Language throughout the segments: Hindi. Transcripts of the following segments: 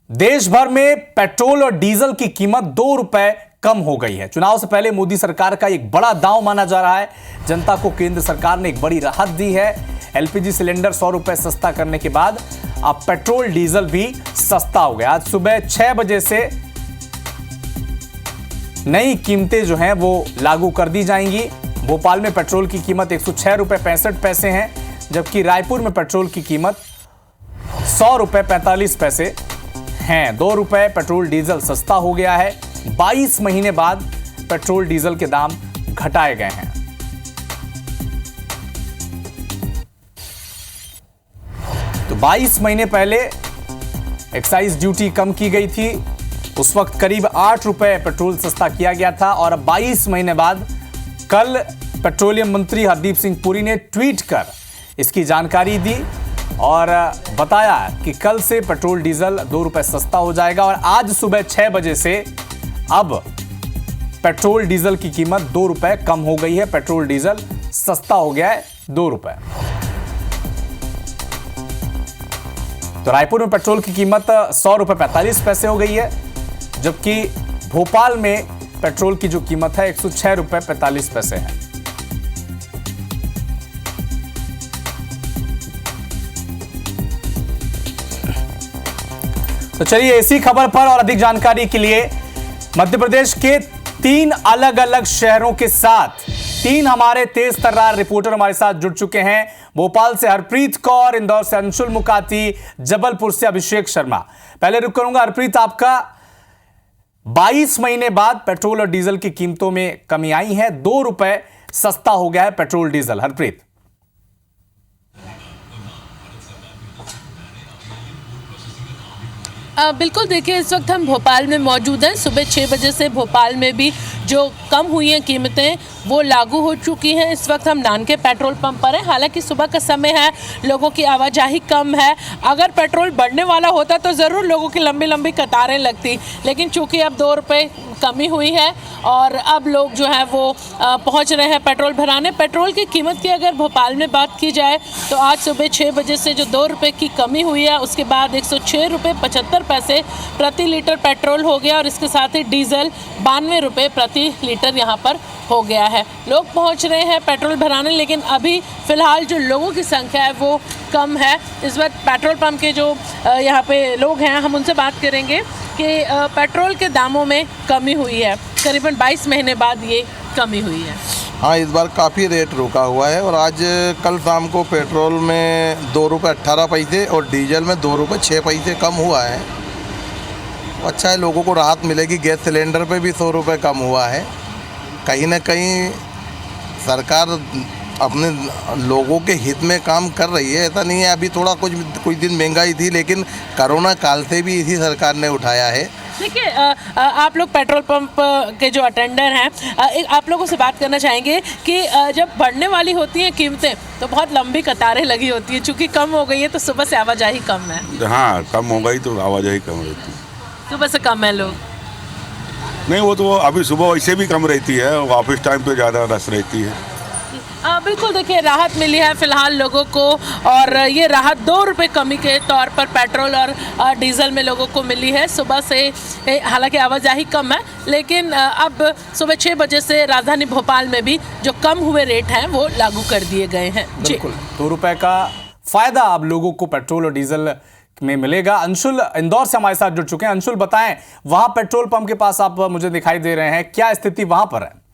देश भर में पेट्रोल और डीजल की कीमत 2 रुपए कम हो गई है। चुनाव से पहले मोदी सरकार का एक बड़ा दांव माना जा रहा है। जनता को केंद्र सरकार ने एक बड़ी राहत दी है। एलपीजी सिलेंडर 100 रुपए सस्ता करने के बाद अब पेट्रोल डीजल भी सस्ता हो गया। आज सुबह 6 बजे से नई कीमतें जो हैं वो लागू कर दी जाएंगी। भोपाल में पेट्रोल की कीमत 106 रुपए 65 पैसे है, जबकि रायपुर में पेट्रोल की कीमत 100 रुपए 45 पैसे हैं। 2 रुपए पेट्रोल डीजल सस्ता हो गया है। 22 महीने बाद पेट्रोल डीजल के दाम घटाए गए हैं। तो 22 महीने पहले एक्साइज ड्यूटी कम की गई थी, उस वक्त करीब 8 रुपए पेट्रोल सस्ता किया गया था। और अब 22 महीने बाद कल पेट्रोलियम मंत्री हरदीप सिंह पुरी ने ट्वीट कर इसकी जानकारी दी और बताया कि कल से पेट्रोल डीजल 2 रुपए सस्ता हो जाएगा। और आज सुबह 6 बजे से अब पेट्रोल डीजल की कीमत 2 रुपए कम हो गई है। पेट्रोल डीजल सस्ता हो गया है 2 रुपए। तो रायपुर में पेट्रोल की कीमत 100 रुपए 45 पैसे हो गई है, जबकि भोपाल में पेट्रोल की जो कीमत है 106 रुपए 45 पैसे है। तो चलिए इसी खबर पर और अधिक जानकारी के लिए मध्य प्रदेश के 3 अलग अलग शहरों के साथ 3 हमारे तेज तर्रार रिपोर्टर हमारे साथ जुड़ चुके हैं। भोपाल से हरप्रीत कौर, इंदौर से अंशुल मुकाती, जबलपुर से अभिषेक शर्मा। पहले रुक करूंगा हरप्रीत, आपका 22 महीने बाद पेट्रोल और डीजल की कीमतों में कमी आई है, 2 रुपए सस्ता हो गया है पेट्रोल डीजल। हरप्रीत, बिल्कुल, देखिए इस वक्त हम भोपाल में मौजूद हैं। सुबह 6 बजे से भोपाल में भी जो कम हुई हैं कीमतें वो लागू हो चुकी हैं। इस वक्त हम नान के पेट्रोल पंप पर हैं। हालांकि सुबह का समय है, लोगों की आवाजाही कम है। अगर पेट्रोल बढ़ने वाला होता तो ज़रूर लोगों की लंबी लंबी कतारें लगती, लेकिन चूंकि अब 2 रुपये कमी हुई है और अब लोग जो है वो पहुंच रहे हैं पेट्रोल भराने। पेट्रोल की कीमत की अगर भोपाल में बात की जाए तो आज सुबह 6 बजे से जो 2 रुपये की कमी हुई है, उसके बाद 106 रुपये 75 पैसे प्रति लीटर पेट्रोल हो गया और इसके साथ ही डीजल 92 रुपये प्रति लीटर यहाँ पर हो गया है। लोग पहुँच रहे हैं पेट्रोल भराने, लेकिन अभी फ़िलहाल जो लोगों की संख्या है वो कम है। इस वक्त पेट्रोल पंप के जो यहाँ पे लोग हैं, हम उनसे बात करेंगे कि पेट्रोल के दामों में कमी हुई है। करीबन 22 महीने बाद ये कमी हुई है। हाँ, इस बार काफ़ी रेट रुका हुआ है और आज कल शाम को पेट्रोल में 2 रुपये 18 पैसे और डीजल में 2 रुपये 6 पैसे कम हुआ है। अच्छा है, लोगों को राहत मिलेगी। गैस सिलेंडर पे भी 100 रुपये कम हुआ है। कहीं ना कहीं सरकार अपने लोगों के हित में काम कर रही है। ऐसा नहीं है, अभी थोड़ा कुछ दिन महंगाई थी, लेकिन कोरोना काल से भी इसी सरकार ने उठाया है। देखिए, आप लोग पेट्रोल पंप के जो अटेंडर हैं, आप लोगों से बात करना चाहेंगे कि जब बढ़ने वाली होती हैं कीमतें तो बहुत लंबी कतारें लगी होती हैं। चूँकि कम हो गई है तो सुबह से आवाजाही कम है। हाँ, कम हो गई तो आवाजाही कम रहती है। सुबह से कम है लोग नहीं, वो तो अभी सुबह वैसे भी कम रहती है, ऑफिस टाइम पे ज़्यादा रश रहती है। बिल्कुल, देखिए राहत मिली है फिलहाल लोगों को, और ये राहत 2 रुपये कमी के तौर पर पेट्रोल और डीजल में लोगों को मिली है। सुबह से हालांकि आवाजाही कम है, लेकिन अब सुबह 6 बजे से राजधानी भोपाल में भी जो कम हुए रेट हैं वो लागू कर दिए गए हैं। बिल्कुल, 2 रुपए का फायदा अब लोगों को पेट्रोल और डीजल में मिलेगा। अंशुल इंदौर से हमारे साथ जुड़ चुके हैं। अंशुल, बताएं, वहां पेट्रोल पंप के पास आप मुझे दिखाई दे रहे हैं, क्या स्थिति वहां पर है?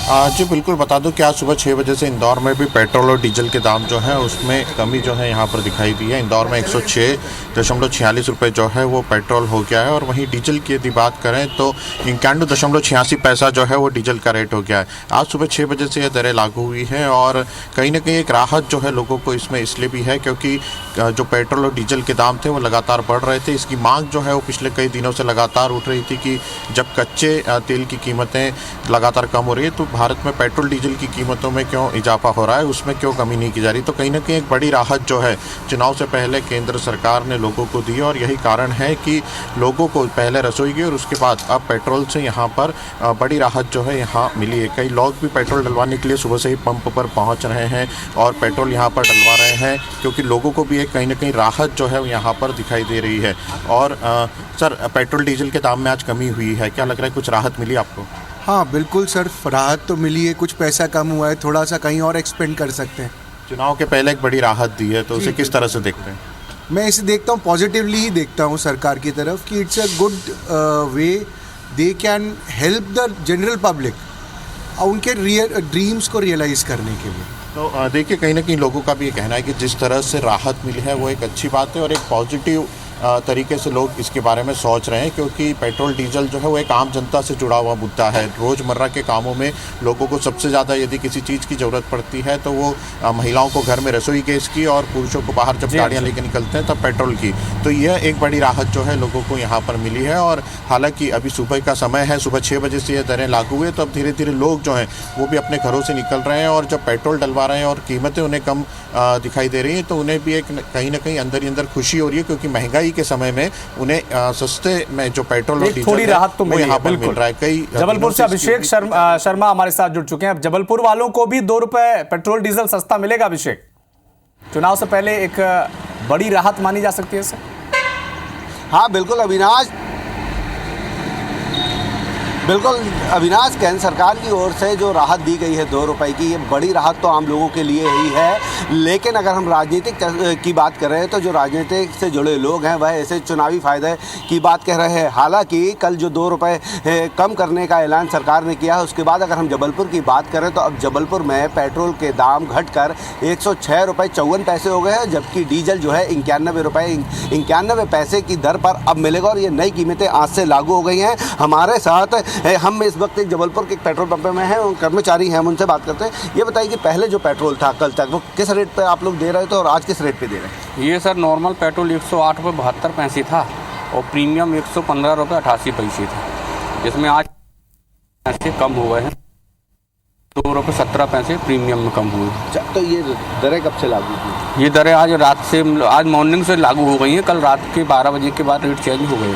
जी बिल्कुल, बता दूं कि आज सुबह 6 बजे से इंदौर में भी पेट्रोल और डीजल के दाम जो है उसमें कमी जो है यहाँ पर दिखाई दी है। इंदौर में 106.46 रुपये जो है वो पेट्रोल हो गया है, और वहीं डीजल की यदि बात करें तो 91.86 पैसा जो है वो डीजल का रेट हो गया है। आज सुबह 6 बजे से यह दरें लागू हुई है और कहीं ना कहीं एक राहत जो है लोगों को इसमें इसलिए भी है क्योंकि जो पेट्रोल और डीजल के दाम थे वो लगातार बढ़ रहे थे। इसकी मांग जो है वो पिछले कई दिनों से लगातार उठ रही थी कि जब कच्चे तेल की कीमतें लगातार कम हो रही है तो भारत में पेट्रोल डीजल की कीमतों में क्यों इजाफा हो रहा है, उसमें क्यों कमी नहीं की जा रही। तो कहीं ना कहीं एक बड़ी राहत जो है चुनाव से पहले केंद्र सरकार ने लोगों को दी, और यही कारण है कि लोगों को पहले रसोई की और उसके बाद अब पेट्रोल से यहाँ पर बड़ी राहत जो है यहाँ मिली है। कई लोग भी पेट्रोल डलवाने के लिए सुबह से ही पंप पर पहुँच रहे हैं और पेट्रोल यहाँ पर डलवा रहे हैं, क्योंकि लोगों को भी एक कहीं ना कहीं राहत जो है यहाँ पर दिखाई दे रही है। और सर, पेट्रोल डीजल के दाम में आज कमी हुई है, क्या लग रहा है कुछ राहत मिली आपको? हाँ बिल्कुल सर, राहत तो मिली है, कुछ पैसा कम हुआ है, थोड़ा सा कहीं और एक्सपेंड कर सकते हैं। चुनाव के पहले एक बड़ी राहत दी है, तो उसे किस तरह से देखते हैं? मैं इसे देखता हूँ पॉजिटिवली ही देखता हूँ सरकार की तरफ कि it's a good way, they can help the general public उनके ड्रीम्स को रियलाइज़ करने के लिए। तो देखिए, कहीं ना कहीं लोगों का भी ये कहना है कि जिस तरह से राहत मिली है वो एक अच्छी बात है और एक पॉजिटिव तरीके से लोग इसके बारे में सोच रहे हैं, क्योंकि पेट्रोल डीजल जो है वो एक आम जनता से जुड़ा हुआ मुद्दा है। रोज़मर्रा के कामों में लोगों को सबसे ज़्यादा यदि किसी चीज़ की ज़रूरत पड़ती है तो वो महिलाओं को घर में रसोई गैस की और पुरुषों को बाहर जब गाड़ियाँ लेकर निकलते हैं तब पेट्रोल की। तो यह एक बड़ी राहत जो है लोगों को यहाँ पर मिली है। और हालांकि अभी सुबह का समय है, सुबह 6 बजे से ये दरें लागू हुई, तो अब धीरे धीरे लोग जो हैं वो भी अपने घरों से निकल रहे हैं और जब पेट्रोल डलवा रहे हैं और कीमतें उन्हें कम दिखाई दे रही हैं तो उन्हें भी एक कहीं ना कहीं अंदर ही अंदर खुशी हो रही है, क्योंकि महंगाई के समय में उन्हें सस्ते में जो पेट्रोल और डीजल थोड़ी राहत तो यहाँ पर मिल रहा है। कई जबलपुर से अभिषेक शर्मा हमारे साथ जुड़ चुके हैं। अब जबलपुर वालों को भी 2 रुपए पेट्रोल डीजल सस्ता मिलेगा। अभिषेक, चुनाव से पहले एक बड़ी राहत मानी जा सकती है इसे? हाँ बिल्कुल अविनाश, केंद्र सरकार की ओर से जो राहत दी गई है 2 रुपए की, ये बड़ी राहत तो आम लोगों के लिए ही है। लेकिन अगर हम राजनीतिक की बात कर रहे हैं तो जो राजनीतिक से जुड़े लोग हैं वह ऐसे चुनावी फायदे की बात कह रहे हैं। हालांकि कल जो 2 रुपए कम करने का ऐलान सरकार ने किया है, उसके बाद अगर हम जबलपुर की बात करें तो अब जबलपुर में पेट्रोल के दाम घटकर 106 रुपये 54 पैसे हो गए हैं, जबकि डीजल जो है 91 रुपये 91 पैसे की दर पर अब मिलेगा और ये नई कीमतें आज से लागू हो गई हैं। हमारे साथ हम इस वक्त एक जबलपुर के एक पेट्रोल पंप में हैं, कर्मचारी हैं, हम उनसे बात करते हैं। ये बताइए कि पहले जो पेट्रोल था कल तक वो किस रेट पे आप लोग दे रहे थे और आज किस रेट पे दे रहे हैं? ये सर नॉर्मल पेट्रोल 108 रुपये 72 पैसे था और प्रीमियम 115 रुपये 88 पैसे था, जिसमें आज पैसे कम हो गए हैं, 2 रुपये 17 पैसे प्रीमियम में कम हुए। तो ये दरें कब से लागू हुई? ये दरें आज मॉर्निंग से लागू हो गई हैं। कल रात के 12 बजे के बाद रेट चेंज हो गए।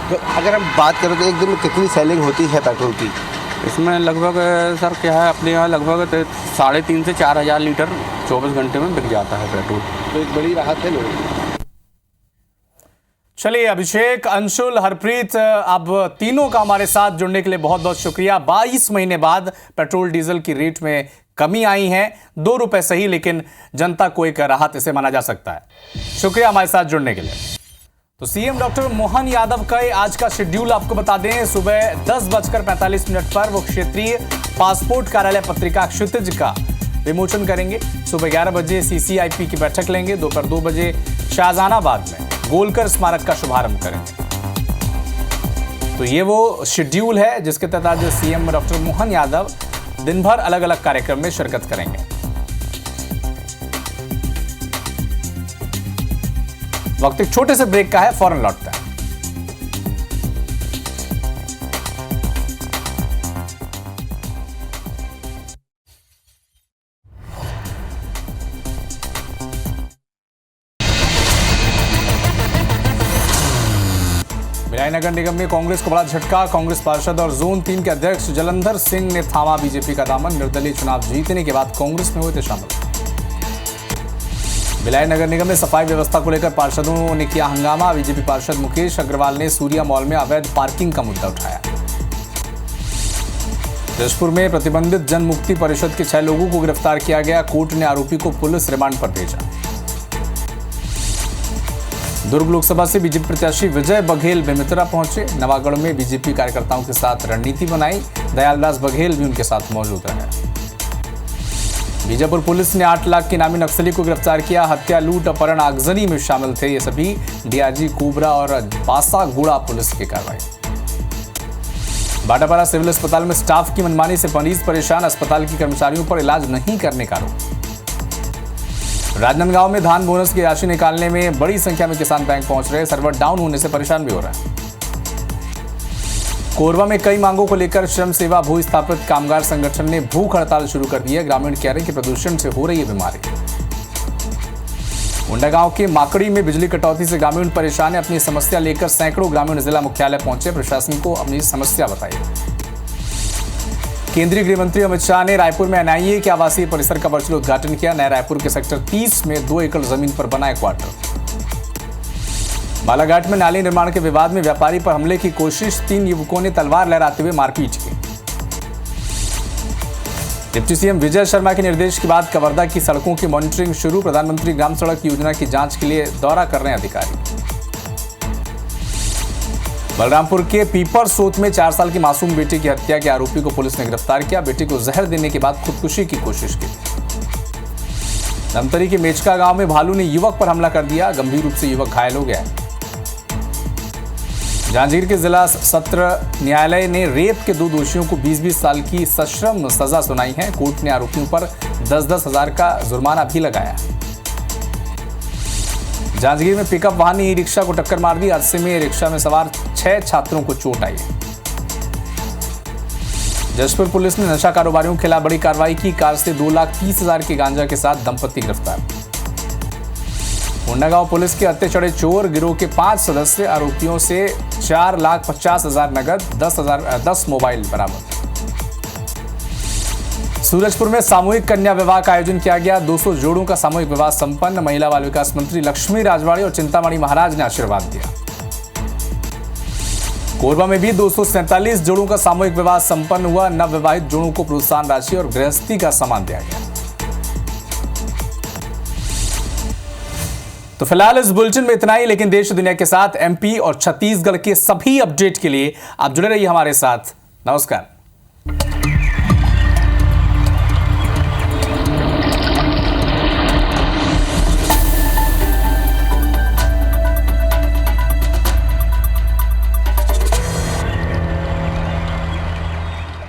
तो अगर हम बात करें तो एक दिन में कितनी सेलिंग होती है पेट्रोल की? इसमें लगभग सर क्या है, अपने यहाँ लगभग 3,500 से 4,000 लीटर 24 घंटे में बिक जाता है पेट्रोल। तो एक बड़ी राहत है लोगों को। चलिए अभिषेक, अंशुल, हरप्रीत, अब तीनों का हमारे साथ जुड़ने के लिए बहुत बहुत शुक्रिया। 22 महीने बाद पेट्रोल डीजल की रेट में कमी आई है, 2 रुपए सही, लेकिन जनता को एक राहत इसे माना जा सकता है। शुक्रिया हमारे साथ जुड़ने के लिए। तो सीएम डॉक्टर मोहन यादव का आज का शेड्यूल आपको बता दें। सुबह 10:45 पर वो क्षेत्रीय पासपोर्ट कार्यालय पत्रिका क्षितिज का विमोचन करेंगे। सुबह 11 बजे सीसीआईपी की बैठक लेंगे। दोपहर 2 बजे शाहजहानाबाद में गोलकर स्मारक का शुभारंभ करेंगे। तो ये वो शेड्यूल है जिसके तहत आज सीएम डॉक्टर मोहन यादव दिन भर अलग अलग कार्यक्रम में शिरकत करेंगे। वक्त एक छोटे से ब्रेक का है, फौरन लौटता है। भिलाई नगर निगम में कांग्रेस को बड़ा झटका। कांग्रेस पार्षद और जोन 3 के अध्यक्ष जलंधर सिंह ने थामा बीजेपी का दामन। निर्दलीय चुनाव जीतने के बाद कांग्रेस में हुए थे शामिल। भिलाई नगर निगम में सफाई व्यवस्था को लेकर पार्षदों ने किया हंगामा। बीजेपी पार्षद मुकेश अग्रवाल ने सूर्या मॉल में अवैध पार्किंग का मुद्दा उठाया। जशपुर में प्रतिबंधित जन मुक्ति परिषद के 6 लोगों को गिरफ्तार किया गया। कोर्ट ने आरोपी को पुलिस रिमांड पर भेजा। दुर्ग लोकसभा से बीजेपी प्रत्याशी विजय बघेल बेमेतरा पहुंचे। नवागढ़ में बीजेपी कार्यकर्ताओं के साथ रणनीति बनाई। दयालदास बघेल भी उनके साथ मौजूद रहे। बीजापुर पुलिस ने 8 लाख के नामी नक्सली को गिरफ्तार किया। हत्या, लूट, अपहरण, आगजनी में शामिल थे ये सभी। डीआईजी कोबरा और बासागुड़ा पुलिस की कार्रवाई। बाटापारा सिविल अस्पताल में स्टाफ की मनमानी से मरीज परेशान। अस्पताल के कर्मचारियों पर इलाज नहीं करने का आरोप। राजनांदगांव में धान बोनस की राशि निकालने में बड़ी संख्या में किसान बैंक पहुंच रहे। सर्वर डाउन होने से परेशान भी हो रहे हैं। कोरबा में कई मांगों को लेकर श्रम सेवा भू स्थापित कामगार संगठन ने भूख हड़ताल शुरू कर दी है। ग्रामीण कह रहे हैं कि प्रदूषण से हो रही है बीमारी। मुंडागांव के माकड़ी में बिजली कटौती से ग्रामीण परेशान है। अपनी समस्या लेकर सैकड़ों ग्रामीण जिला मुख्यालय पहुंचे, प्रशासन को अपनी समस्या बताई। केंद्रीय गृह मंत्री अमित शाह ने रायपुर में एनआईए के आवासीय परिसर का वर्चुअल उद्घाटन किया। नया रायपुर के सेक्टर 30 में 2 एकड़ जमीन पर बना है क्वार्टर। बालाघाट में नाली निर्माण के विवाद में व्यापारी पर हमले की कोशिश, 3 युवकों ने तलवार लहराते हुए मारपीट की। डिप्टी सीएम विजय शर्मा के निर्देश के बाद कवर्धा की सड़कों की मॉनिटरिंग शुरू। प्रधानमंत्री ग्राम सड़क योजना की जांच के लिए दौरा कर रहे हैं अधिकारी। बलरामपुर के पीपर सोत में 4 साल की मासूम बेटी की हत्या के आरोपी को पुलिस ने गिरफ्तार किया। बेटी को जहर देने के बाद खुदकुशी की कोशिश की। धमतरी के मेचका गांव में भालू ने युवक पर हमला कर दिया, गंभीर रूप से युवक घायल हो गया। जांजगीर के जिला सत्र न्यायालय ने रेप के 2 दोषियों को 20-20 साल की सश्रम सजा सुनाई है। कोर्ट ने आरोपियों पर 10-10 हजार का जुर्माना भी लगाया। जांजगीर में पिकअप वाहन ने ई-रिक्शा को टक्कर मार दी। हादसे में रिक्शा में सवार 6 छात्रों को चोट आई। जशपुर पुलिस ने नशा कारोबारियों के खिलाफ बड़ी कार्रवाई की। कार से 2,30,000 के गांजा के साथ दंपति गिरफ्तार। मुंडागांव पुलिस के हत्थे चढ़े चोर गिरोह के 5 सदस्य, आरोपियों से 4,50,000 नगद, 10 मोबाइल बरामद। सूरजपुर में सामूहिक कन्या विवाह का आयोजन किया गया। 200 जोड़ों का सामूहिक विवाह संपन्न। महिला बाल विकास मंत्री लक्ष्मी राजवाड़ी और चिंतामणि महाराज ने आशीर्वाद दिया। कोरबा में भी 247 जोड़ों का सामूहिक विवाह संपन्न हुआ। नवविवाहित जोड़ों को प्रोत्साहन राशि और गृहस्थी का सामान दिया गया। तो फिलहाल इस बुलेटिन में इतना ही, लेकिन देश दुनिया के साथ एमपी और छत्तीसगढ़ के सभी अपडेट के लिए आप जुड़े रहिए हमारे साथ। नमस्कार।